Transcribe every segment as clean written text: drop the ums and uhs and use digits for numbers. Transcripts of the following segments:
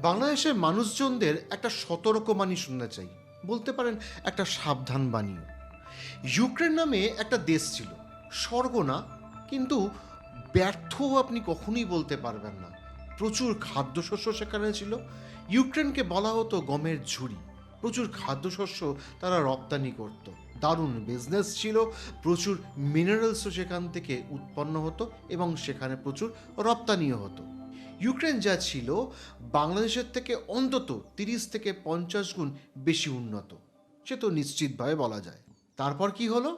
বাংলাদেশের মানুষজনদের একটা সতর্কবাণী শুনতে চাই, বলতে পারেন একটা সাবধান বাণীও। ইউক্রেন নামে একটা দেশ ছিল, স্বর্গ না, কিন্তু ব্যর্থও আপনি কখনোই বলতে পারবেন না। প্রচুর খাদ্যশস্য সেখানে ছিল। ইউক্রেনকে বলা হতো গমের ঝুড়ি। প্রচুর খাদ্যশস্য তারা রপ্তানি করত। দারুণ বিজনেস ছিল। প্রচুর মিনারেলসও সেখান থেকে উৎপন্ন হতো এবং সেখানে প্রচুর রপ্তানিও হতো। ইউক্রেন যা ছিল বাংলাদেশের থেকে অন্তত 30 থেকে 50 গুণ বেশি উন্নত, সে তো নিশ্চিতভাবে বলা যায়। তারপর কি হলো?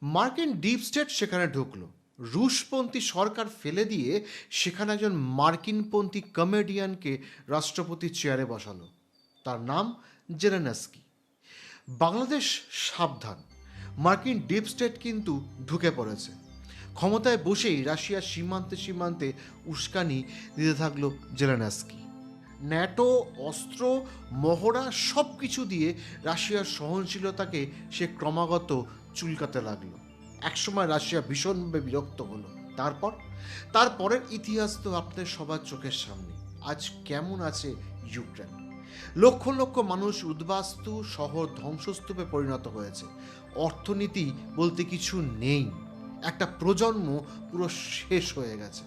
মার্কিন ডিপ স্টেট সেখানে ঢুকলো। রুশপন্থী সরকার ফেলে দিয়ে সেখানে একজন মার্কিনপন্থী কমেডিয়ানকে রাষ্ট্রপতির চেয়ারে বসালো। তার নাম জেলেনস্কি। বাংলাদেশ সাবধান, মার্কিন ডিপ স্টেট কিন্তু ঢুকে পড়েছে। ক্ষমতায় বসেই রাশিয়ার সীমান্তে সীমান্তে উস্কানি দিতে থাকলো জেলেনস্কি। ন্যাটো, অস্ত্র, মহড়া সব কিছু দিয়ে রাশিয়ার সহনশীলতাকে সে ক্রমাগত চুলকাতে লাগলো। একসময় রাশিয়া ভীষণভাবে বিরক্ত হলো। তারপরের ইতিহাস তো আপনার সবার চোখের সামনে। আজ কেমন আছে ইউক্রেন? লক্ষ লক্ষ মানুষ উদ্বাস্তু, শহর ধ্বংসস্তূপে পরিণত হয়েছে। অর্থনীতি বলতে কিছু নেই। একটা প্রজন্ম পুরো শেষ হয়ে গেছে।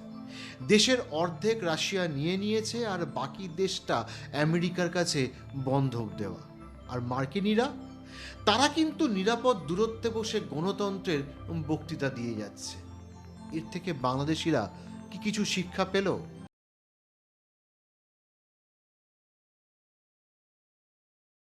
দেশের অর্ধেক রাশিয়া নিয়ে নিয়েছে, আর বাকি দেশটা আমেরিকার কাছে বন্ধক দেওয়া। আর মার্কিনিরা, তারা কিন্তু নিরাপদ দূরত্বে বসে গণতন্ত্রের বক্তৃতা দিয়ে যাচ্ছে। এর থেকে বাংলাদেশিরা কি কিছু শিক্ষা পেল?